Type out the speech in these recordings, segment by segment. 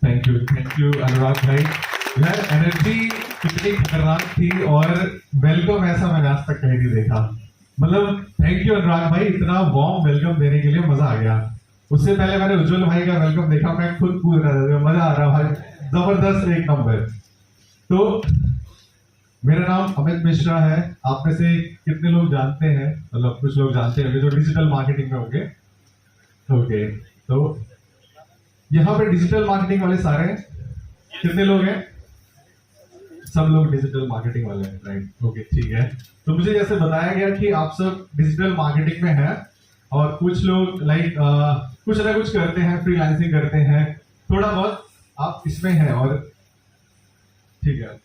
Thank you अनुराग भाई। यार energy कितनी खतरनाक थी और वेलकम ऐसा मैंने आज तक कहीं नहीं देखा। मतलब थैंक यू अनुराग भाई, इतना वार्म वेलकम देने के लिए मजा आ गया। उससे पहले मैंने उज्जवल भाई का वेलकम देखा, मैं खुद कूद रहा था, मजा आ रहा भाई, जबरदस्त, एक नंबर। तो मेरा नाम अमित मिश्रा है। आप में से कितने लोग जानते हैं, मतलब कुछ लोग जानते हैं जो डिजिटल मार्केटिंग में होंगे। ओके, तो यहाँ पे डिजिटल मार्केटिंग वाले सारे हैं। कितने लोग हैं? सब लोग डिजिटल मार्केटिंग वाले हैं, राइट? ओके, ठीक है। तो मुझे जैसे बताया गया कि आप सब डिजिटल मार्केटिंग में हैं और कुछ लोग लाइक कुछ ना कुछ करते हैं, फ्रीलांसिंग करते हैं, थोड़ा बहुत आप इसमें हैं। और ठीक है,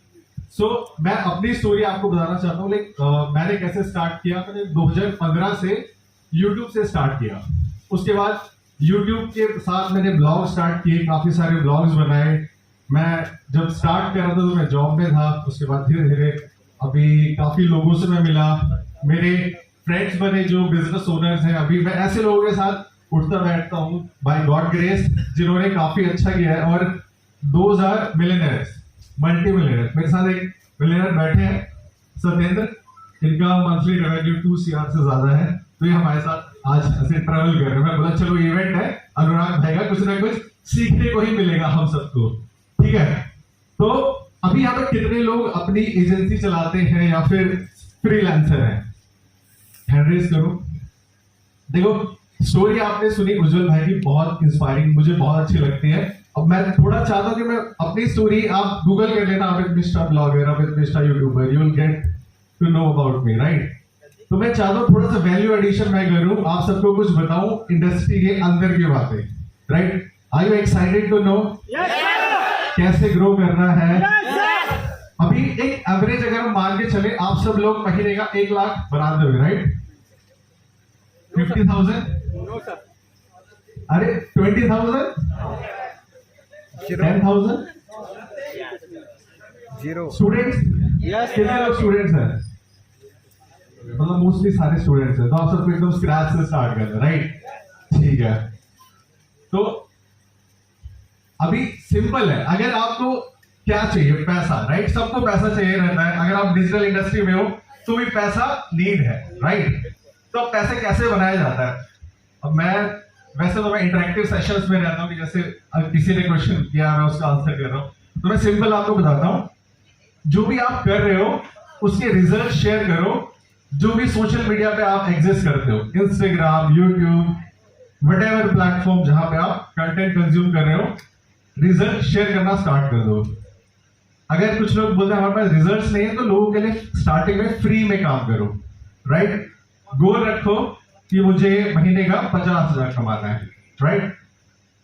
सो मैं अपनी स्टोरी आपको बताना चाहता हूँ। लाइक मैंने कैसे स्टार्ट किया। मैंने 2015 से यूट्यूब से स्टार्ट किया। उसके बाद यूट्यूब के साथ मैंने ब्लॉग स्टार्ट किए, काफी सारे ब्लॉग्स बनाए। मैं जब स्टार्ट कर रहा था तो मैं जॉब में था। उसके बाद धीरे धीरे अभी काफी लोगों से मैं मिला, मेरे फ्रेंड्स बने जो बिजनेस ओनर्स हैं। अभी मैं ऐसे लोगों के साथ उठता बैठता हूँ बाय गॉड ग्रेस, जिन्होंने काफी अच्छा किया है। और 2000 मिलियनर्स, मल्टी मिलियनर, मेरे साथ एक मिलियनर बैठे हैं सत्येंद्र, इनका मंथली रेवेन्यू 2 CR से ज्यादा है। तो ये हमारे साथ आज ऐसे ट्रैवल कर रहे हैं। मैं बोला चलो इवेंट है अनुराग भाई का, कुछ ना कुछ सीखने को ही मिलेगा हम सबको, ठीक है। तो अभी यहाँ पे कितने लोग अपनी एजेंसी चलाते हैं या फिर फ्रीलांसर हैं? हैंड रेज करो। देखो, स्टोरी आपने सुनी उज्जवल भाई की, बहुत इंस्पायरिंग, मुझे बहुत अच्छी लगती है। अब मैं थोड़ा चाहता हूं कि मैं अपनी स्टोरी, आप गूगल कर लेना Amit Mishra blogger, Amit Mishra YouTuber, you will get to know about me, right? तो मैं चाहता हूं थोड़ा सा वैल्यू एडिशन मैं करूं, आप सबको कुछ बताऊं इंडस्ट्री के अंदर की बातें, right? Are you excited to know कैसे ग्रो करना है? अभी एक एवरेज अगर हम मान के चले, आप सब लोग महीने का 1 लाख बनाते हो, राइट? 50,000? अरे 20,000? 10,000? स्टूडेंट्स? कितने लोग स्टूडेंट्स हैं? मतलब मोस्टली सारे स्टूडेंट्स हैं। तो आप सबको एकदम स्क्रैच से स्टार्ट करना, राइट? ठीक है। तो अभी सिंपल है, अगर आपको क्या चाहिए? पैसा, राइट? सबको पैसा चाहिए रहता है। अगर आप डिजिटल इंडस्ट्री में हो तो भी पैसा नीड है, राइट? तो अब पैसे कैसे बनाया जाता है? अब वैसे तो मैं इंटरेक्टिव सेशंस में रहता हूँ कि जैसे किसी ने क्वेश्चन किया, मैं उसका आंसर कर रहा हूँ। तो मैं सिंपल आपको बताता हूँ, जो भी आप कर रहे हो उसके रिजल्ट शेयर करो। जो भी सोशल मीडिया पे आप एग्जिस्ट करते हो, इंस्टाग्राम, यूट्यूब, व्हाटएवर प्लेटफॉर्म जहां पे आप कंटेंट कंज्यूम कर रहे हो, रिजल्ट शेयर करना स्टार्ट कर दो। अगर कुछ लोग बोलते हैं हमारे पास रिजल्ट्स नहीं है, तो लोगों के लिए स्टार्टिंग में फ्री में काम करो, राइट? गोल रखो कि मुझे महीने का 50,000 कमाना है, राइट?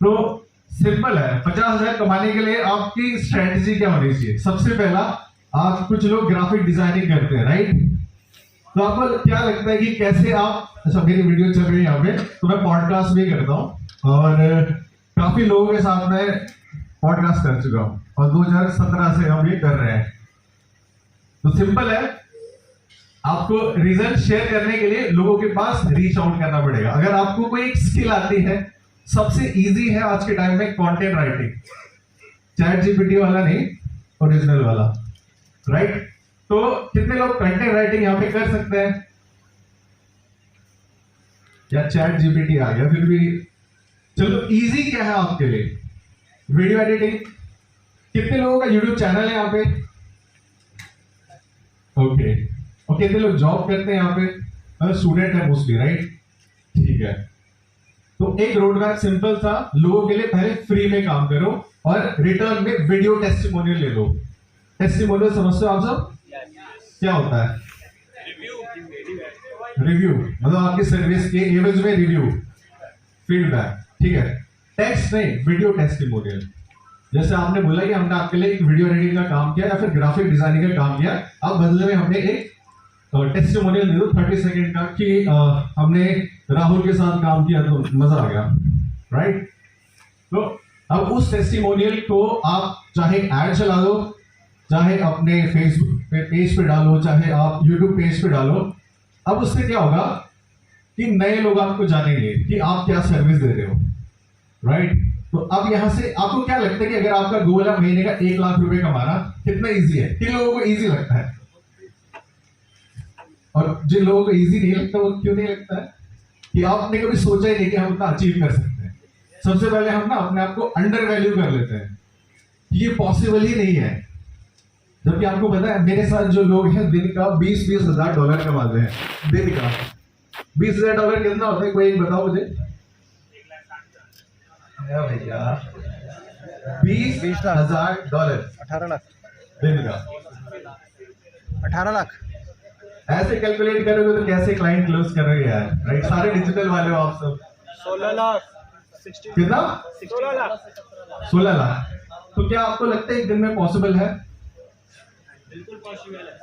तो सिंपल है, 50,000 कमाने के लिए आपकी स्ट्रेटेजी क्या होनी चाहिए? सबसे पहला, आप कुछ लोग ग्राफिक डिजाइनिंग करते हैं, राइट? तो आपको क्या लगता है कि कैसे आप, अच्छा मेरी वीडियो चल रही है यहाँ पे, तो मैं पॉडकास्ट भी करता हूँ और काफी लोगों के साथ में पॉडकास्ट कर चुका हूँ और 2017 से हम ये कर रहे हैं। तो सिंपल है, आपको रिजल्ट शेयर करने के लिए लोगों के पास रीच आउट करना पड़ेगा। अगर आपको कोई एक स्किल आती है, सबसे इजी है आज के टाइम में कंटेंट राइटिंग, चैट जीपीटी वाला नहीं, ओरिजिनल वाला, राइट? तो कितने लोग कंटेंट राइटिंग यहां पे कर सकते हैं? या चैट जीपीटी आ गया फिर भी? चलो, इजी क्या है आपके लिए? Video editing. कितने लोगों का यूट्यूब चैनल है यहाँ पे? ओके, और कितने लोग जॉब करते हैं यहाँ पे? स्टूडेंट है मोस्टली, राइट? ठीक है। तो एक रोड मैप सिंपल था लोगों के लिए, पहले फ्री में काम करो और रिटर्न में वीडियो टेस्टिमोनियल ले लो। टेस्टिमोनियल समझते हो आप सब? क्या होता है? रिव्यू, मतलब आपकी सर्विस के एवज में रिव्यू, फीडबैक, ठीक है? टेक्स्ट नहीं, वीडियो टेस्टिमोनियल। जैसे आपने बोला कि हमने आपके लिए एक वीडियो एडिटिंग का काम किया या फिर ग्राफिक डिजाइनिंग का काम किया, अब बदले में हमने एक टेस्टिमोनियल दे दो 30 सेकंड का कि हमने राहुल के साथ काम किया तो मजा आ गया, राइट? तो अब उस टेस्टिमोनियल को आप चाहे ऐड चला दो, चाहे अपने फेसबुक पे पेज पे डालो, चाहे आप यूट्यूब पेज पे डालो। अब उससे क्या होगा कि नए लोग आपको जानेंगे कि आप क्या सर्विस दे रहे हो, राइट? तो अब यहां से आपको क्या लगता है कि अगर आपका गोल है महीने का 1 लाख रुपए कमाना, कितना इजी है? किन लोगों को इजी लगता है? और जिन लोगों को इजी नहीं लगता वो क्यों नहीं लगता है? कि आपने कभी सोचा ही नहीं कि हम उतना अचीव कर सकते हैं। सबसे पहले हम ना अपने आप को अंडर वैल्यू कर लेते हैं कि ये पॉसिबल ही नहीं है। जबकि आपको पता है मेरे साथ जो लोग हैं दिन का 20-20 हजार डॉलर कमाते हैं। दिन का 20,000 डॉलर कितना होता है? कोई एक बताओ मुझे भैया। 20,000 डॉलर 18 लाख दिन का 18 लाख ऐसे कैलकुलेट करोगे तो कैसे क्लाइंट क्लोज करोगे यार? राइट, सारे डिजिटल वाले हो आप सब। 16 लाख कितना? 16 लाख 16 लाख। तो क्या आपको लगता है एक दिन में पॉसिबल है? बिल्कुल पॉसिबल है।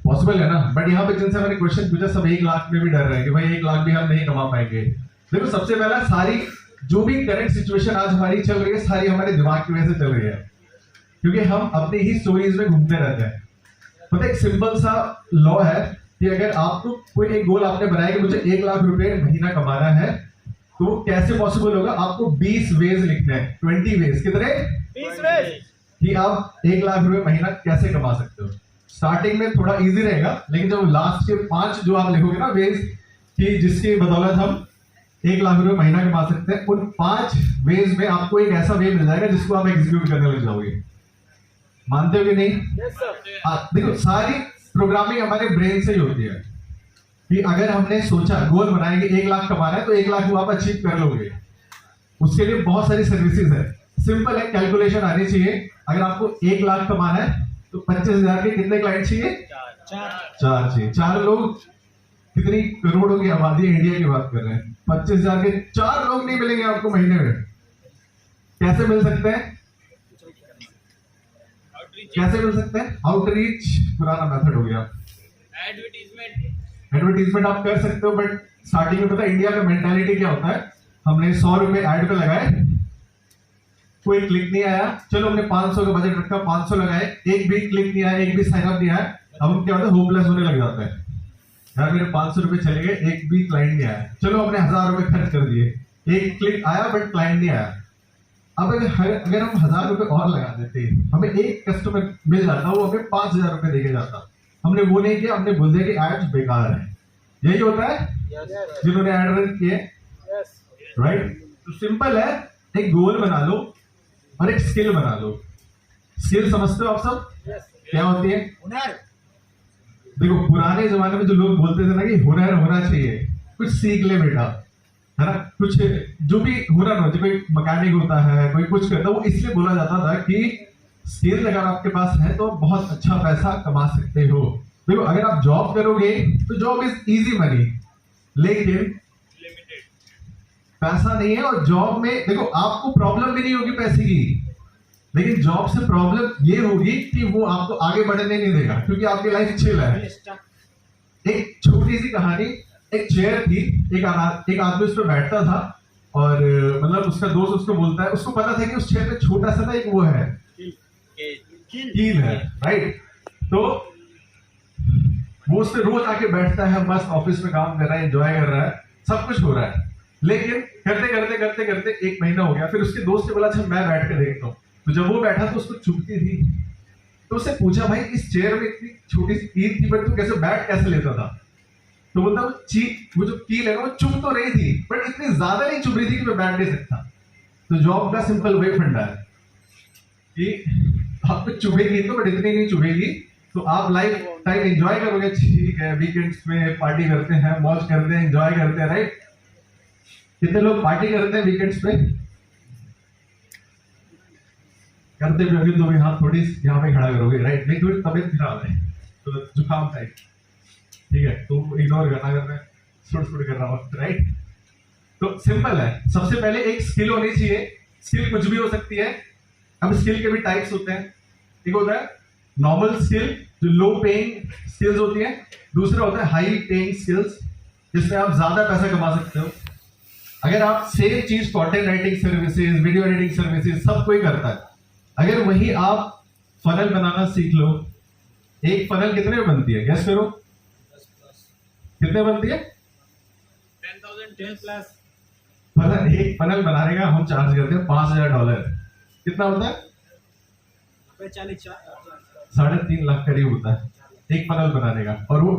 पॉसिबल है ना। बट यहाँ पे जिनसे मैंने क्वेश्चन पूछा सब 1 लाख में भी डर रहे हैं कि भाई 1 लाख भी हम नहीं कमा पाएंगे। देखो सबसे पहला, सारी जो भी करंट सिचुएशन आज हमारी चल रही है सारी हमारे दिमाग की वजह से चल रही है, क्योंकि हम अपनी ही स्टोरीज में घूमते रहते हैं। पता है एक सिंपल सा लॉ है कि अगर आपको कोई एक गोल आपने बनाया कि मुझे 1 लाख रुपए महीना कमाना है, तो कैसे पॉसिबल होगा? आपको 20 वेज लिखने हैं। 20 वेज। कितने? 20 वेज कि आप 1 लाख रुपए महीना कैसे कमा सकते हो। स्टार्टिंग में थोड़ा इजी रहेगा, लेकिन जब लास्ट के 5 जो आप लिखोगे ना वेज कि जिसकी बदौलत हम 1 लाख रुपए महीना कमा सकते हैं, उन 5 वेज में आपको एक ऐसा वे मिल जाएगा जिसको आप एग्जीक्यूट करने लग जाओगे। मानते हो कि नहीं? Yes sir. देखो सारी प्रोग्रामिंग हमारे ब्रेन से ही होती है कि अगर हमने सोचा गोल बनाया कि 1 लाख कमाना है तो 1 लाख को आप अचीव कर लोगे। उसके लिए बहुत सारी सर्विसेज है। सिंपल है, कैलकुलेशन आनी चाहिए। अगर आपको 1 लाख कमाना है तो 25,000 के कितने क्लाइंट चाहिए? 4 चाहिए। 4 लोग, कितनी करोड़ों की आबादी है, इंडिया की बात कर रहे हैं। 25,000 के 4 लोग नहीं मिलेंगे आपको महीने में। कैसे मिल सकते हैं? कैसे मिल सकते हैं? आउटरीच पुराना मेथड हो गया। एडवर्टीजमेंट आप कर सकते हो, बट स्टार्टिंग में पता है इंडिया का मेंटालिटी क्या होता है? हमने 100 रुपए एड पे लगाए, कोई क्लिक नहीं आया, चलो हमने 500 का बजट रखा, 500 लगाए, एक भी क्लिक नहीं आया, एक भी साइन अप नहीं आया। अब हम क्या होता है? होपलेस होने लग जाता है यार, मेरे 500 रुपए चले गए, एक भी क्लाइंट नहीं आया। चलो हमने 1,000 रुपए खर्च कर दिए, एक क्लिक आया बट क्लाइंट नहीं आया। अब अगर हम 1,000 रुपए और लगा देते, हमें एक कस्टमर मिल जाता, वो हमें 5,000 रुपए देके जाता। हमने वो नहीं किया, हमने बोल दिया कि एड्स बेकार है। यही होता है जिन्होंने एड रन किए, राइट? तो सिंपल है, एक गोल बना लो और एक स्किल बना लो। स्किल समझते हो आप सब? क्या होती है? हुनर। देखो पुराने जमाने में जो लोग बोलते थे ना कि हुनर होना चाहिए, कुछ सीख ले बेटा, है ना। कुछ जो भी हुनर हो, जो कोई मैकेनिक होता है, कोई कुछ करता है, वो इसलिए बोला जाता था कि स्किल अगर आपके पास है तो बहुत अच्छा पैसा कमा सकते हो। देखो अगर आप जॉब करोगे तो जॉब इज इजी मनी, लेकिन पैसा नहीं है। और जॉब में देखो आपको प्रॉब्लम भी नहीं होगी पैसे की, लेकिन जॉब से प्रॉब्लम ये होगी कि वो आपको आगे बढ़ने नहीं देगा, क्योंकि आपकी लाइफ चिल है। एक छोटी सी कहानी, एक चेयर थी, एक आदमी उस पर बैठता था और मतलब उसका दोस्त उसको बोलता है, उसको पता था कि उस चेयर में छोटा सा ना एक वो है, कील है, राइट। तो वो उससे रोज आके बैठता है, मस्त ऑफिस में काम कर रहा है, एंजॉय कर रहा है, सब कुछ हो रहा है। लेकिन करते करते करते करते 1 महीना हो गया, फिर उसके दोस्त ने बोला अच्छा मैं बैठ के देखता हूँ। तो जब वो बैठा तो उसको चुभती थी, तो उससे पूछा भाई इस चेयर में इतनी छोटी सी कील थी बट तू कैसे बैठ कैसे लेता था? तो बोलता वो जो कील है ना वो चुभ तो रही थी बट इतनी ज्यादा नहीं चुभ रही थी कि मैं बैठ नहीं सकता। तो जॉब का सिंपल वे फंडा है कि आपको चुभेगी तो बट इतनी नहीं चुभेगी, तो आप लाइफ टाइम एंजॉय करोगे। ठीक है, वीकेंड्स में पार्टी करते हैं, मौज करते हैं, एंजॉय करते हैं, राइट। कितने लोग पार्टी करते हैं वीकेंड्स पे? करते भी होंगे तो भी हाथ थोड़ी यहाँ पे खड़ा करोगे, राइट। नहीं थोड़ी तबीयत खराब है तो जुकाम टाइप, ठीक है, तो इग्नोर करना, अगर मैं सुड़ कर रहा हूँ, राइट। तो सिंपल है, सबसे पहले एक स्किल होनी चाहिए। स्किल कुछ भी हो सकती है। अब स्किल के भी टाइप्स होते हैं। एक होता है नॉर्मल स्किल जो लो पेइंग स्किल्स होती है, दूसरा होता है हाई पेइंग स्किल्स जिसमें आप ज्यादा पैसा कमा सकते हो। अगर आप सेम चीज content writing services, video editing services सब कोई करता है, अगर वही आप फनल बनाना सीख लो, एक फनल कितने में बनती है? गेस करो कितने बनती है? 10,000 10 प्लस। फनल, एक फनल बनाने का हम चार्ज करते हैं $5,000। कितना होता है? 3.5 लाख करीब होता है एक फनल बनाने का। और वो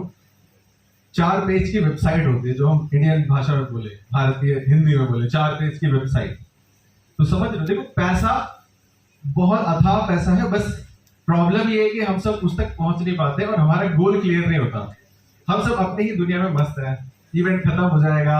4 पेज की वेबसाइट होती है, जो हम इंडियन भाषा में बोले, भारतीय हिंदी में बोले, 4 पेज की वेबसाइट। तो समझ रहे हो, देखो पैसा बहुत अथाह पैसा है, बस प्रॉब्लम ये है कि हम सब उस तक पहुंच नहीं पाते और हमारा गोल क्लियर नहीं होता। हम सब अपनी ही दुनिया में मस्त है, इवेंट खत्म हो जाएगा,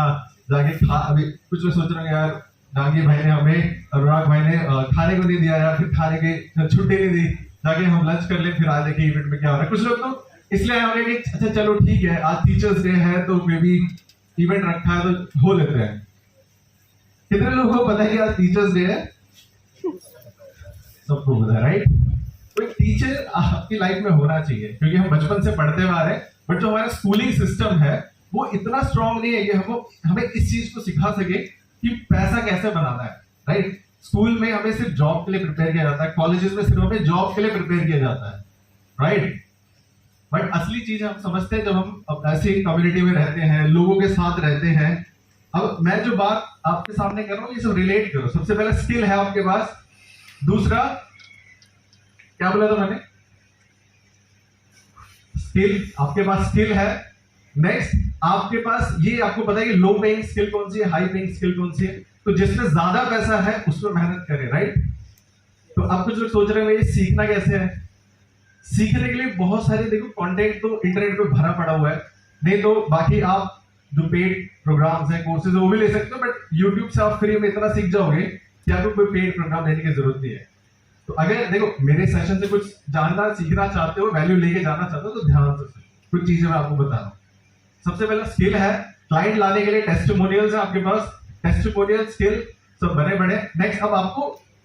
जाके अभी कुछ लोग सोच रहे हैं यार डांगी भाई ने हमें, अनुराग भाई ने खाने को नहीं दिया यार, फिर खाने की छुट्टी नहीं दी, जाके हम लंच कर ले, फिर आज देखिए इवेंट में क्या हो रहा है। कुछ लोग तो इसलिए हमें कि अच्छा चलो ठीक है, आज टीचर्स डे है तो मे बी इवेंट रखा है तो हो लेते हैं। कितने लोगों को पता है कि आज टीचर्स डे है? सबको पता है, राइट? तो एक टीचर आपकी लाइफ में होना चाहिए, क्योंकि हम बचपन से पढ़ते हुए आ रहे हैं, बट जो हमारा स्कूलिंग सिस्टम है वो इतना स्ट्रांग नहीं है कि हमें इस चीज को सिखा सके कि पैसा कैसे बनाना है, राइट? स्कूल में हमें सिर्फ जॉब के लिए प्रिपेयर किया जाता है, कॉलेजेस में सिर्फ हमें जॉब के लिए प्रिपेयर किया जाता है, राइट? बट असली चीज हम समझते हैं जब हम ऐसी कम्युनिटी में रहते हैं, लोगों के साथ रहते हैं। अब मैं जो बात आपके सामने कर रहा हूँ ये सब रिलेट करो। सबसे पहले स्किल है आपके पास, दूसरा क्या बोला था मैंने? स्किल, आपके पास स्किल है। नेक्स्ट आपके पास ये, आपको पता है कि लो पेइंग स्किल कौन सी है, हाई पेइंग स्किल कौन सी है। तो जिसमें ज्यादा पैसा है उसमें मेहनत करें, राइट? तो आप कुछ लोग सोच रहे हैं ये सीखना कैसे है? सीखने के लिए बहुत सारे देखो कंटेंट तो इंटरनेट पे भरा पड़ा हुआ है, नहीं तो बाकी आप जो पेड प्रोग्राम्स हैं, कोर्सेज वो भी ले सकते हो, बट यूट्यूब से आप फ्री में इतना सीख जाओगे कि आपको कोई पेड प्रोग्राम लेने की जरूरत नहीं है। तो अगर देखो मेरे सेशन से कुछ जानना सीखना चाहते हो, वैल्यू लेके जाना चाहते हो, तो ध्यान से कुछ चीजें मैं आपको बता रहा हूँ। सबसे पहला स्किल है, क्लाइंट लाने के लिए टेस्टिमोनियल्स है आपके पास, टेस्टिमोनियल स्किल सब बड़े बड़े। नेक्स्ट अब आपको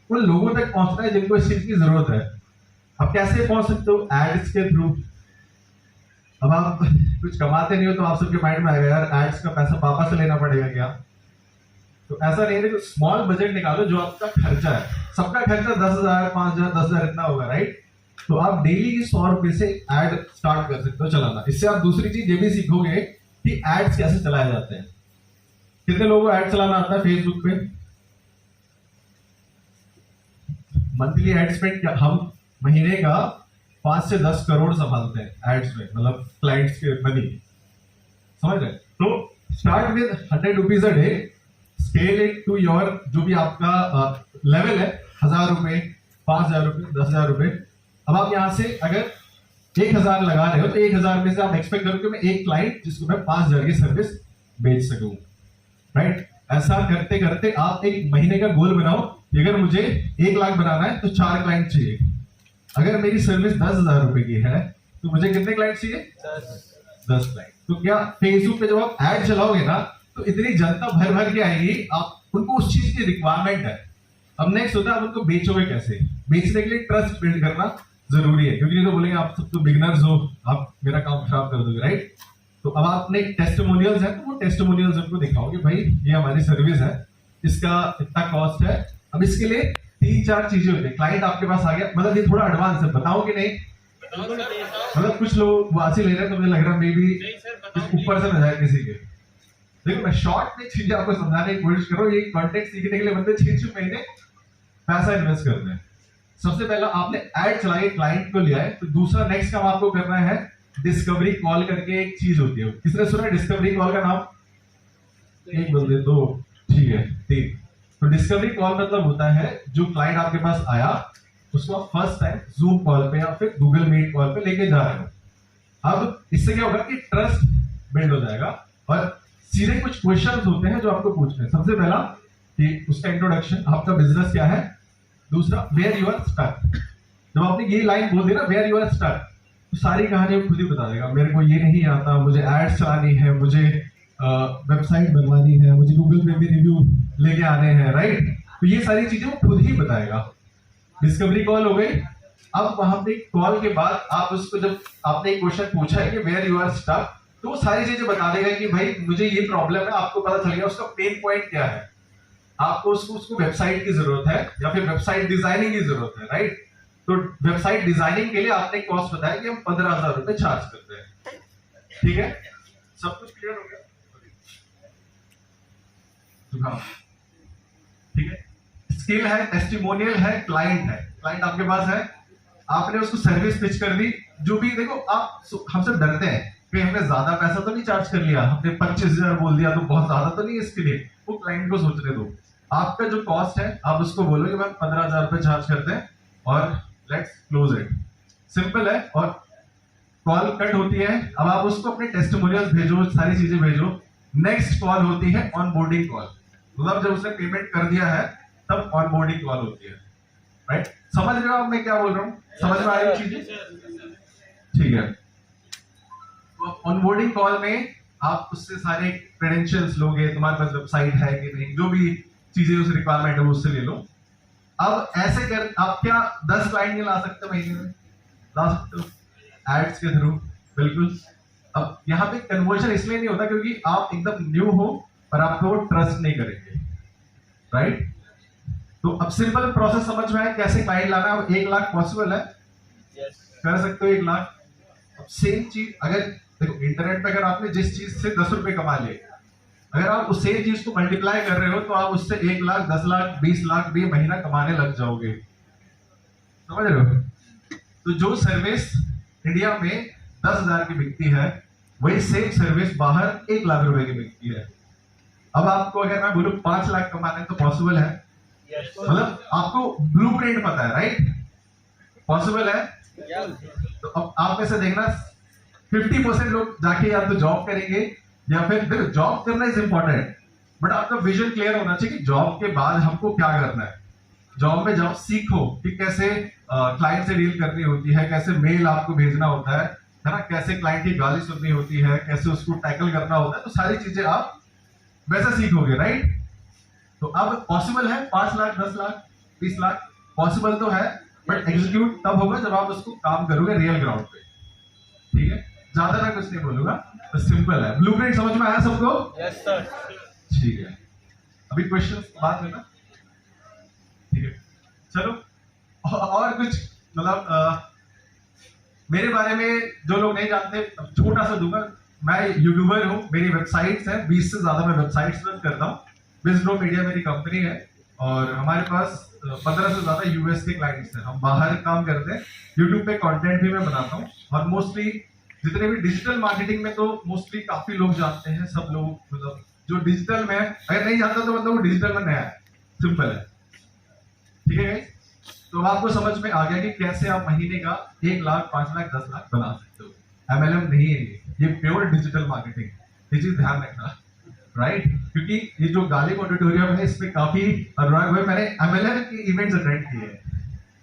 उन लोगों तक पहुंचना है जिनको इस चीज की जरूरत है। अब कैसे पहुंच सकते हो? एड्स के थ्रू। अब आप कुछ कमाते नहीं हो तो आप सबके माइंड में आएगा यार एड्स का पैसा पापा से लेना पड़ेगा क्या? तो ऐसा नहीं है, देखो स्मॉल बजट निकालो जो आपका खर्चा है। सबका खर्चा 10,000, 5,000, 10,000 इतना होगा, राइट? तो आप डेली 100 रुपए से एड स्टार्ट कर सकते हो चलाना। इससे आप दूसरी चीज ये भी सीखोगे कि एड्स कैसे चलाए जाते हैं। कितने लोगों को एड चलाना आता है फेसबुक पे? मंथली एड स्पेंड हम महीने का 5 से 10 करोड़ संभालते हैं एड्स में, मतलब क्लाइंट्स के मनी, समझ रहे? तो start with 100 rupees a day, scale it to your जो भी आपका लेवल है, 1,000 रुपए, 5,000 रुपए, 10,000 रुपए। अब आप यहां से अगर 1,000 लगा रहे हो तो 1,000 में से आप एक्सपेक्ट करो कि मैं एक क्लाइंट जिसको मैं 5,000 की सर्विस बेच सकूं, राइट? ऐसा करते करते आप एक महीने का गोल बनाओ कि अगर मुझे 1 लाख बनाना है तो 4 क्लाइंट चाहिए। अगर मेरी सर्विस 10,000 रुपए की है तो मुझे कितने क्लाइंट चाहिए? 10 क्लाइंट। तो क्या फेसबुक पे जब आप एड चलाओगे ना तो इतनी जनता भर भर के आएगी, आप उनको उस चीज की रिक्वायरमेंट है। अब नेक्स्ट होता है आप उनको बेचोगे कैसे? बेचने के लिए ट्रस्ट बिल्ड करना जरूरी है, क्योंकि नहीं तो बोलेंगे आप सब तो बिगनर्स हो, आप मेरा काम खराब कर दोगे, राइट? तो अब आपने टेस्टिमोनियल्स है तो वो टेस्टिमोनियल्स उनको दिखाओगे भाई ये हमारी सर्विस है, इसका इतना कॉस्ट है। अब इसके लिए 3-4 चीजें होती है। क्लाइंट आपके पास आ गया, मतलब ये थोड़ा एडवांस है, बताओ कि नहीं? मतलब कुछ लोग वासी ले रहे हैं तो मुझे लग रहा है मे बी ऊपर से न जाए किसी के। देखो मैं शॉर्ट में चीजें आपको समझाने की कोशिश करो, ये कंटेंट सीखने के लिए बंदे 6-6 महीने पैसा इन्वेस्ट करते हैं। सबसे पहला आपने एड चलाई, क्लाइंट को लिया है, तो दूसरा नेक्स्ट काम आपको करना है डिस्कवरी कॉल करके एक चीज होती है। किसने सुना है डिस्कवरी कॉल का नाम? एक बंदे, 2, ठीक है, 3। तो डिस्कवरी कॉल मतलब होता है जो क्लाइंट आपके पास आया उसको आप फर्स्ट टाइम जूम कॉल पे या फिर गूगल मीट कॉल पे लेके जा रहे हो। अब इससे क्या होगा कि ट्रस्ट बिल्ड हो जाएगा और सीधे कुछ क्वेश्चंस होते हैं जो आपको पूछने हैं। सबसे पहला कि उसका इंट्रोडक्शन, आपका बिजनेस क्या है। दूसरा वेयर यू आर स्टक। जब आपने ये लाइन बोल दी ना वेयर यू आर स्टक, तो सारी कहानी खुद ही बता देगा। मेरे को ये नहीं आता, मुझे एड्स चलानी है, मुझे वेबसाइट बनवानी है, मुझे गूगल पे भी रिव्यू लेके आने हैं, राइट? तो ये सारी चीजें वो खुद ही बताएगा। डिस्कवरी कॉल हो गई। अब वहां पे कॉल के बाद आप उसको, जब आपने एक क्वेश्चन पूछा है कि वेयर यू आर स्टक, तो वो सारी चीजें बता देगा कि भाई मुझे ये प्रॉब्लम है। आपको पता चल गया उसका पेन पॉइंट क्या है। आपको उसको वेबसाइट की जरूरत है या फिर वेबसाइट डिजाइनिंग की जरूरत है, राइट? तो वेबसाइट डिजाइनिंग के लिए आपने कॉस्ट बताया कि हम 15,000 रुपए चार्ज करते हैं, ठीक है? सब कुछ क्लियर हो गया? स्किल है, टेस्टिमोनियल है, क्लाइंट है। क्लाइंट आपके पास है, आपने उसको सर्विस पिच कर दी। जो भी देखो, आप हमसे डरते हैं कि हमने ज्यादा पैसा तो नहीं चार्ज कर लिया, हमने 25,000 बोल दिया तो बहुत ज्यादा तो नहीं, इसके लिए वो क्लाइंट को सोचने दो। आपका जो कॉस्ट है आप उसको बोलो कि मैम 15,000 रुपए चार्ज करते हैं और लेट्स क्लोज इट। सिंपल है। और कॉल कट होती है, अब आप उसको अपने टेस्टिमोनियल्स भेजो, सारी चीजें भेजो। नेक्स्ट कॉल होती है ऑनबोर्डिंग कॉल, मतलब जब उसने पेमेंट कर दिया है तब ऑनबोर्डिंग कॉल होती है, राइट? समझ रहे हो आप मैं क्या बोल रहा हूँ? समझ में आ रही है चीजें? ठीक है। तो ऑनबोर्डिंग कॉल में आप उससे सारे क्रेडेंशियल्स लोगे, तुम्हारे पास वेबसाइट है कि नहीं, जो भी चीजें उस रिक्वायरमेंट है वो उससे ले लो। अब ऐसे कर आप क्या 10 क्लाइंट नहीं ला सकते महीने में? ला सकते हो एड्स के थ्रू, बिल्कुल। अब यहाँ पे कन्वर्जन इसलिए नहीं होता क्योंकि आप एकदम न्यू हो और आपको वो ट्रस्ट नहीं करेंगे, राइट? तो अब सिंपल प्रोसेस समझ में आया कैसे क्लाइंट लाना है। अब 1 लाख पॉसिबल है, कर सकते हो 1 लाख। अब सेम चीज अगर देखो इंटरनेट पे अगर आपने जिस चीज से 10 रुपए कमा लिए, अगर आप उस सेम चीज को मल्टीप्लाई कर रहे हो तो आप उससे 1 लाख, 10 लाख, 20 लाख भी महीना कमाने लग जाओगे। समझ रहे हो? तो जो सर्विस इंडिया में 10,000 की बिकती है वही सेम सर्विस बाहर 1 लाख रुपए की बिकती है। अब आपको अगर मैं बोलूं 5 लाख कमाने तो पॉसिबल है, मतलब आपको ब्लूप्रिंट पता है, राइट? पॉसिबल है। तो अब आप में से देखना 50% लोग जाके या तो जॉब करेंगे या फिर देखो जॉब करना इज इंपॉर्टेंट, बट आपका विजन क्लियर होना चाहिए कि जॉब के बाद हमको क्या करना है। जॉब में जाओ, सीखो कि कैसे क्लाइंट से डील करनी होती है, कैसे मेल आपको भेजना होता है ना, कैसे क्लाइंट की गाली सुननी होती है, कैसे उसको टैकल करना होता है। तो सारी चीजें आप वैसे सीखोगे, राइट? तो अब पॉसिबल है 5 लाख, 10 लाख, 20 लाख, पॉसिबल तो है, बट एग्जीक्यूट तब होगा जब आप उसको काम करोगे रियल ग्राउंड पे। ठीक है, ज्यादा मैं कुछ नहीं बोलूंगा, तो सिंपल है। ब्लूप्रिंट समझ में आया सबको? Yes sir. ठीक है, अभी क्वेश्चन बात है ना? ठीक है, चलो और कुछ मतलब मेरे बारे में जो लोग नहीं जानते छोटा सा दूंगा। मैं यूट्यूबर हूँ, मेरी वेबसाइट्स है, 20 से ज्यादा मैं वेबसाइट्स रन करता हूँ। बिजनो मीडिया मेरी कंपनी है और हमारे पास 15 से ज्यादा यूएस के क्लाइंट्स हैं। हम बाहर काम करते हैं, यूट्यूब पे कंटेंट भी मैं बनाता हूँ और मोस्टली जितने भी डिजिटल मार्केटिंग में तो मोस्टली काफी लोग जानते हैं, सब लोग मतलब जो डिजिटल में अगर नहीं जानता तो मतलब वो डिजिटल में नया है, सिंपल है। ठीक है guys? तो आपको समझ में आ गया कि कैसे आप महीने का 1 लाख, 5 लाख, 10 लाख बना सकते हो। एमएलएम नहीं है ये प्योर डिजिटल मार्केटिंग, ये चीज ध्यान रखना, राइट? क्योंकि ये जो गालिब ऑडिटोरियम है इसमें काफी अनुराग भाई मैंने एमएलएम के इवेंट्स अटेंड किए हैं,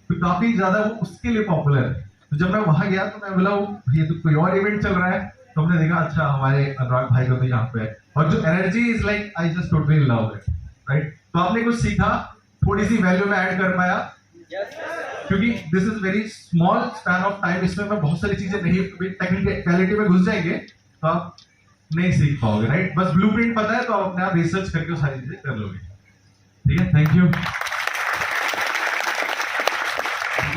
तो काफी ज्यादा वो उसके लिए पॉपुलर है। तो जब मैं वहां गया तो मैं बोला ये तो कोई और इवेंट चल रहा है, तो हमने देखा अच्छा हमारे अनुराग भाई को तो यहाँ पे है, और जो energy is like I just totally love it, right? तो आपने कुछ सीखा, थोड़ी सी वैल्यू में ऐड कर पाया, क्योंकि this is very small span of time, इसमें मैं बहुत सारी चीजें नहीं, टेक्निकलिटी में घुस जाएंगे तो आप नहीं सीख पाओगे, राइट? बस ब्लूप्रिंट पता है तो आप अपने आप रिसर्च करके सारी चीजें कर लोगे। ठीक है, थैंक यू।